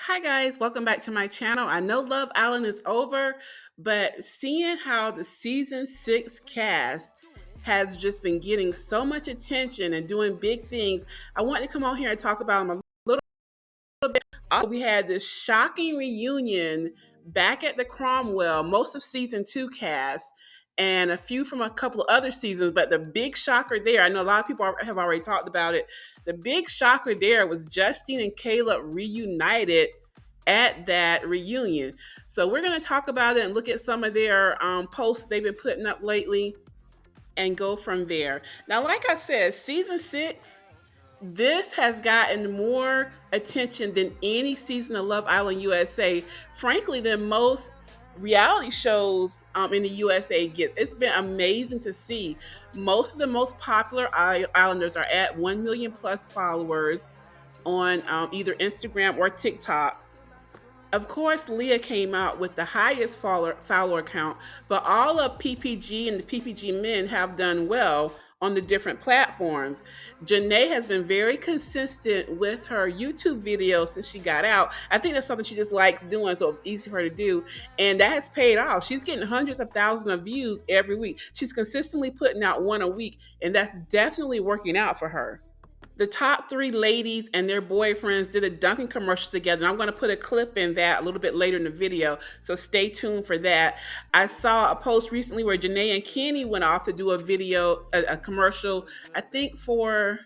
Hi guys, welcome back to my channel. I know Love Island is over, but seeing how the season 6 cast has just been getting so much attention and doing big things, I want to come on here and talk about them a little bit. Also, we had this shocking reunion back at the Cromwell, most of season 2 cast, and a few from a couple of other seasons. But the big shocker there, I know a lot of people have already talked about it. The big shocker there was Justine and Caleb reunited at that reunion. So we're going to talk about it and look at some of their posts they've been putting up lately and go from there. Now, like I said, season 6, this has gotten more attention than any season of Love Island USA, frankly, than most reality shows in the USA gets. It's been amazing to see. Most of the most popular islanders are at 1 million plus followers on either Instagram or TikTok. Of course, Leah came out with the highest follower count, but all of PPG and the PPG men have done well on the different platforms. Janae has been very consistent with her YouTube videos since she got out. I think that's something she just likes doing, so it's easy for her to do, and that has paid off. She's getting hundreds of thousands of views every week. She's consistently putting out one a week, and that's definitely working out for her. The top three ladies and their boyfriends did a Dunkin commercial together. And I'm going to put a clip in that a little bit later in the video, so stay tuned for that. I saw a post recently where Janae and Kenny went off to do a video, a commercial, I think for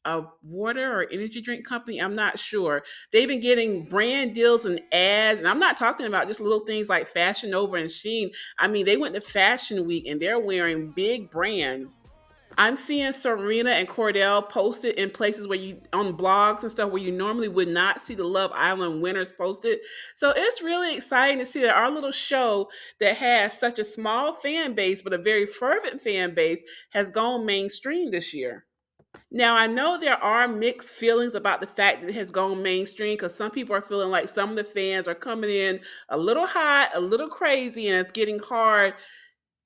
a water or energy drink company. I'm not sure. They've been getting brand deals and ads, and I'm not talking about just little things like Fashion Nova and Sheen. I mean, they went to Fashion Week and they're wearing big brands. I'm seeing Serena and Cordell posted in places where you on blogs and stuff where you normally would not see the Love Island winners posted. So it's really exciting to see that our little show that has such a small fan base but a very fervent fan base has gone mainstream this year. Now, I know there are mixed feelings about the fact that it has gone mainstream because some people are feeling like some of the fans are coming in a little hot, a little crazy, and it's getting hard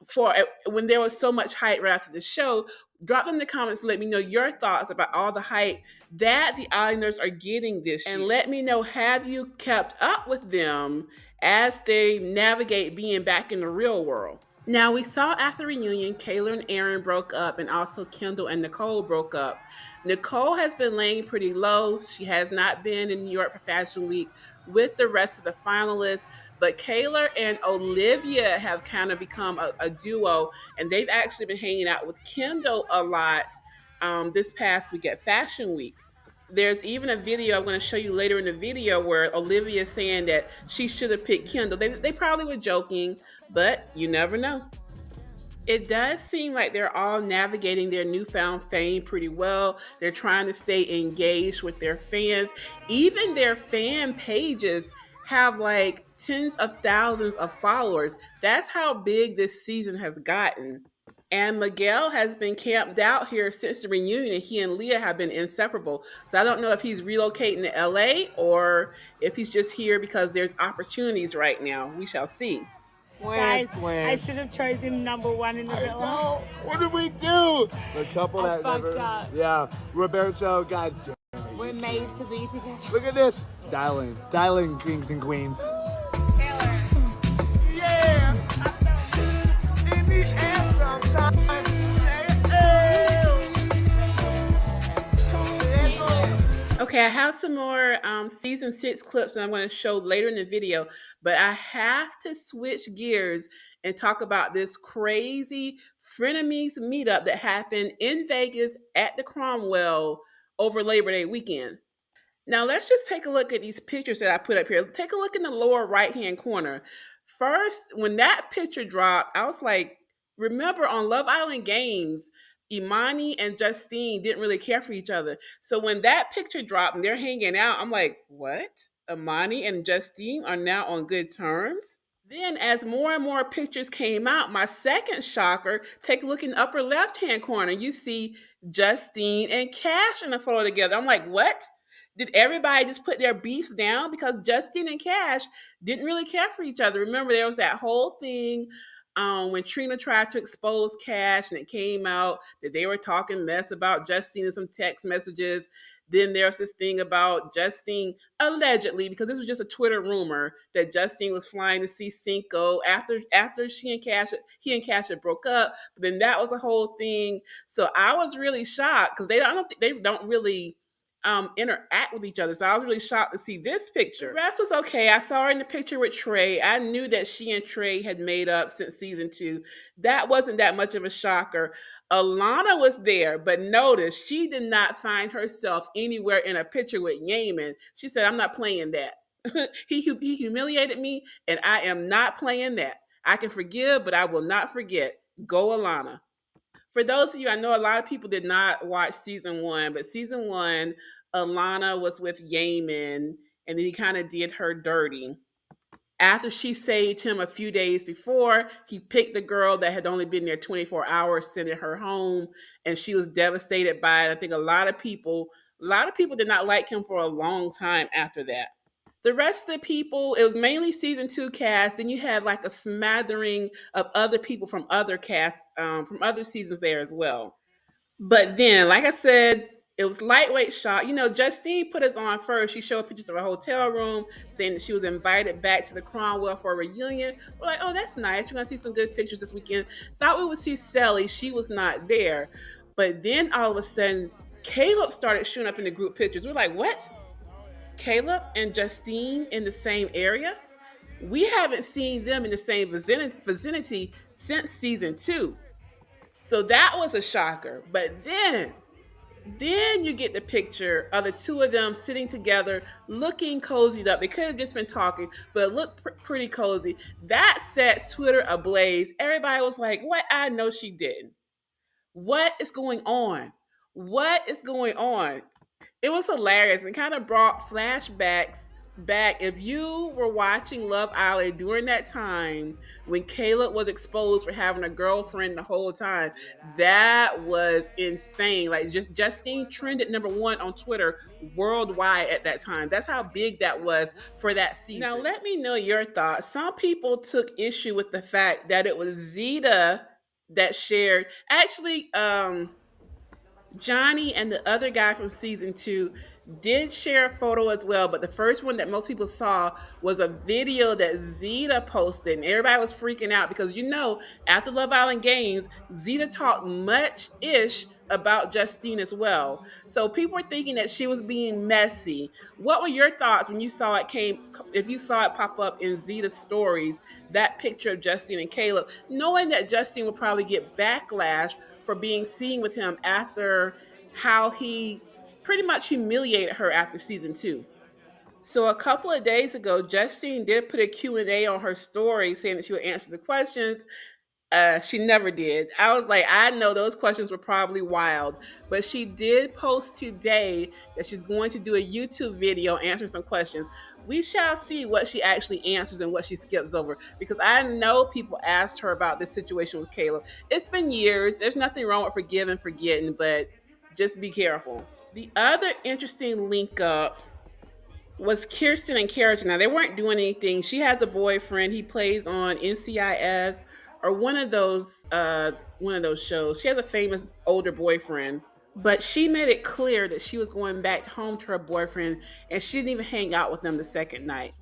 for when there was so much hype right after the show. Drop in the comments and let me know your thoughts about all the hype that the Islanders are getting this year. And let me know, have you kept up with them as they navigate being back in the real world? Now, we saw after the reunion, Kayla and Aaron broke up, and also Kendall and Nicole broke up. Nicole has been laying pretty low. She has not been in New York for Fashion Week with the rest of the finalists, but Kayla and Olivia have kind of become a duo, and they've actually been hanging out with Kendall a lot this past week at Fashion Week. There's even a video I'm going to show you later in the video where Olivia is saying that she should have picked Kendall. They probably were joking, but you never know. It does seem like they're all navigating their newfound fame pretty well. They're trying to stay engaged with their fans. Even their fan pages have like tens of thousands of followers. That's how big this season has gotten. And Miguel has been camped out here since the reunion, and he and Leah have been inseparable. So I don't know if he's relocating to LA or if he's just here because there's opportunities right now. We shall see. Guys, I should have chosen number one in the real life. What did we do? The couple I that fucked never. up. Yeah, Roberto. God damn it. We're made to be together. Look at this. Dialing, kings and queens. Yeah. In the air sometimes. Okay, I have some more season 6 clips that I'm going to show later in the video, but I have to switch gears and talk about this crazy frenemies meetup that happened in Vegas at the Cromwell over Labor Day weekend. Now, let's just take a look at these pictures that I put up here. Take a look in the lower right-hand corner. First, when that picture dropped, I was like, remember on Love Island Games, Imani and Justine didn't really care for each other. So when that picture dropped and they're hanging out, I'm like, what? Imani and Justine are now on good terms? Then as more and more pictures came out, my second shocker, take a look in the upper left-hand corner. You see Justine and Cash in a photo together. I'm like, what? Did everybody just put their beefs down? Because Justine and Cash didn't really care for each other. Remember, there was that whole thing when Trina tried to expose Cash, and it came out that they were talking mess about Justine in some text messages. Then there's this thing about Justine allegedly, because this was just a Twitter rumor, that Justine was flying to see Cinco after he and Cash had broke up. But then that was a whole thing. So I was really shocked because they don't really interact with each other. So I was really shocked to see this picture. The rest was okay. I saw her in the picture with Trey. I knew that she and Trey had made up since season 2. That wasn't that much of a shocker. Alana was there, but notice she did not find herself anywhere in a picture with Yaman. She said, I'm not playing that. He humiliated me, and I am not playing that. I can forgive, but I will not forget. Go Alana. For those of you, I know a lot of people did not watch season 1, but season 1, Alana was with Yaman, and then he kind of did her dirty. After she saved him a few days before, he picked the girl that had only been there 24 hours, sending her home, and she was devastated by it. I think a lot of people did not like him for a long time after that. The rest of the people, it was mainly season 2 cast. Then you had like a smattering of other people from other casts, from other seasons there as well. But then, like I said, it was lightweight shot. Justine put us on first. She showed pictures of a hotel room saying that she was invited back to the Cromwell for a reunion. We're like, oh, that's nice. We're going to see some good pictures this weekend. Thought we would see Sally. She was not there. But then all of a sudden, Caleb started showing up in the group pictures. We're like, what? Caleb and Justine in the same area? We haven't seen them in the same vicinity since season 2. So that was a shocker. But then you get the picture of the two of them sitting together, looking cozied up. They could have just been talking, but it looked pretty cozy. That set Twitter ablaze. Everybody was like, what? I know she didn't. What is going on? What is going on? It was hilarious and kind of brought flashbacks back. If you were watching Love Island during that time when Caleb was exposed for having a girlfriend the whole time, that was insane. Like, just Justine trended #1 on Twitter worldwide at that time. That's how big that was for that season. Now let me know your thoughts. Some people took issue with the fact that it was Zeta that shared. Actually, Johnny and the other guy from season 2 did share a photo as well, but the first one that most people saw was a video that Zeta posted, and everybody was freaking out because after Love Island Games, Zeta talked much-ish about Justine as well. So people were thinking that she was being messy. What were your thoughts when you saw if you saw it pop up in Zeta's stories, that picture of Justine and Caleb, knowing that Justine would probably get backlash for being seen with him after how he pretty much humiliated her after season 2. So a couple of days ago, Justine did put a Q&A on her story saying that she would answer the questions. She never did. I was like, I know those questions were probably wild, but she did post today that she's going to do a YouTube video answering some questions. We shall see what she actually answers and what she skips over, because I know people asked her about this situation with Caleb. It's been years. There's nothing wrong with forgiving and forgetting, but just be careful. The other interesting link up was Kirsten and Carrington. Now, they weren't doing anything. She has a boyfriend. He plays on NCIS or one of those shows. She has a famous older boyfriend, but she made it clear that she was going back home to her boyfriend, and she didn't even hang out with them the second night.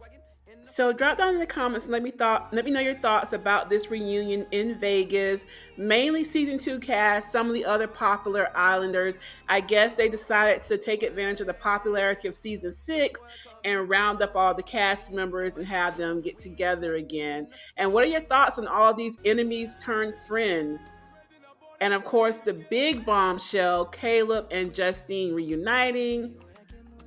So drop down in the comments and let me know your thoughts about this reunion in Vegas. Mainly season 2 cast, some of the other popular Islanders. I guess they decided to take advantage of the popularity of season 6 and round up all the cast members and have them get together again. And what are your thoughts on all these enemies turned friends? And of course, the big bombshell, Caleb and Justine reuniting.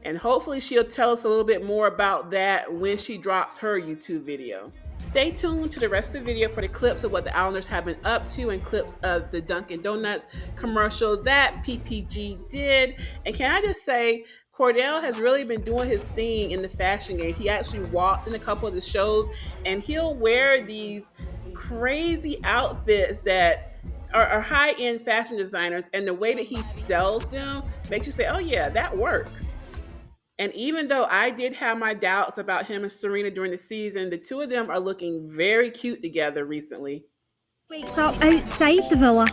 And hopefully she'll tell us a little bit more about that when she drops her YouTube video. Stay tuned to the rest of the video for the clips of what the Islanders have been up to and clips of the Dunkin' Donuts commercial that PPG did. And can I just say, Cordell has really been doing his thing in the fashion game. He actually walked in a couple of the shows, and he'll wear these crazy outfits that are high-end fashion designers, and the way that he sells them makes you say, oh yeah, that works. And even though I did have my doubts about him and Serena during the season, the two of them are looking very cute together recently. Wakes up outside the villa.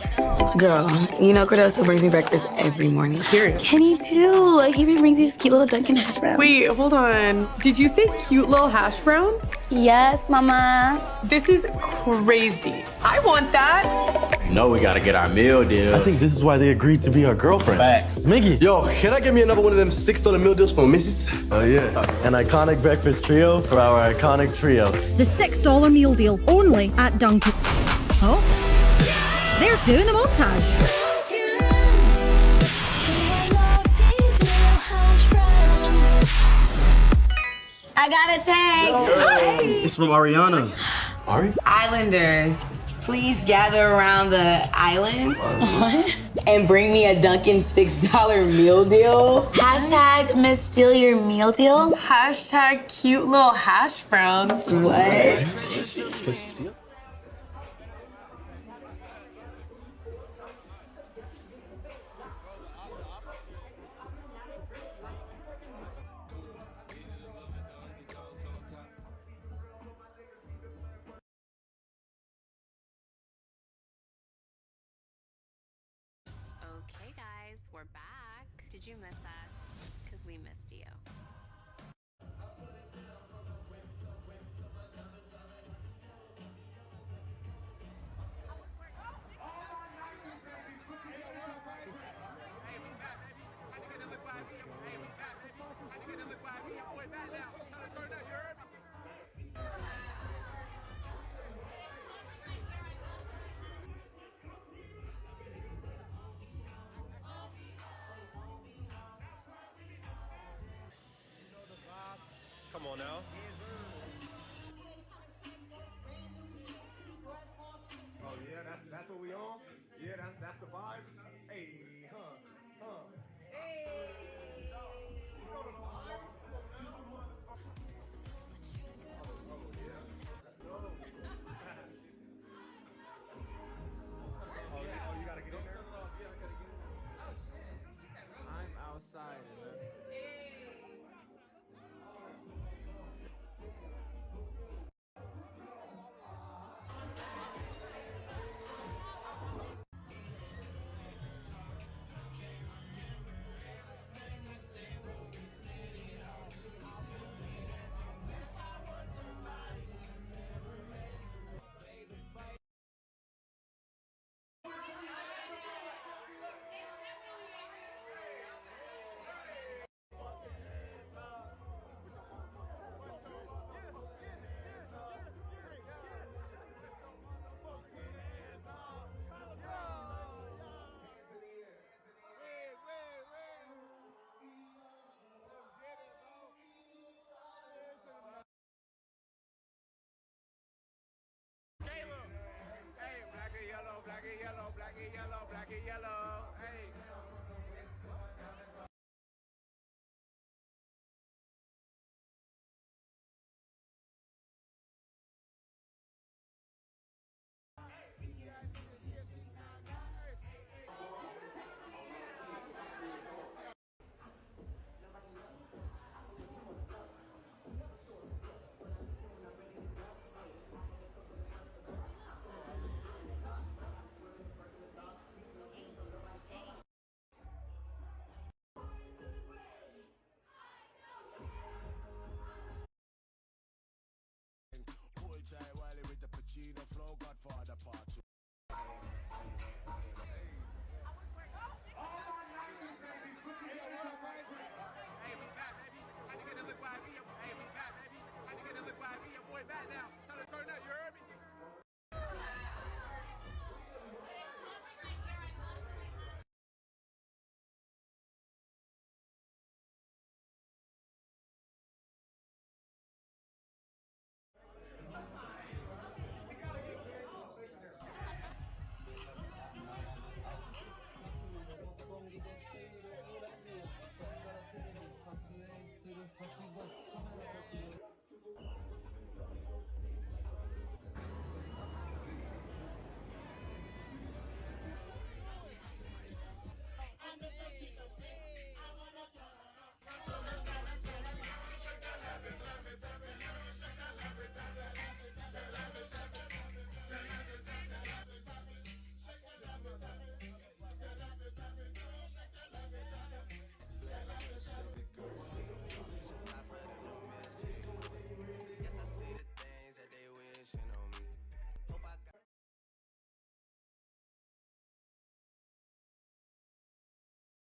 Girl, you know Cordell still brings me breakfast every morning. Period. Kenny too. He even brings these cute little Dunkin hash browns. Wait, hold on. Did you say cute little hash browns? Yes, mama. This is crazy. I want that. No, we gotta get our meal deals. I think this is why they agreed to be our girlfriends. Facts. Miggy. Yo, can I get me another one of them $6 meal deals for Mrs.? Oh yeah. An iconic breakfast trio for our iconic trio. The $6 meal deal, only at Dunkin. Oh, they're doing a montage. I got a tag. It's from Ariana. Ari? Islanders, please gather around the island. What? And bring me a Dunkin' $6 meal deal. Hashtag Miss Steal Your Meal Deal. Hashtag cute little hash browns. What? Okay, guys, we're back. Did you miss us? Because we missed you. Come on now. Oh yeah, that's what we on? Yeah, that's the vibe.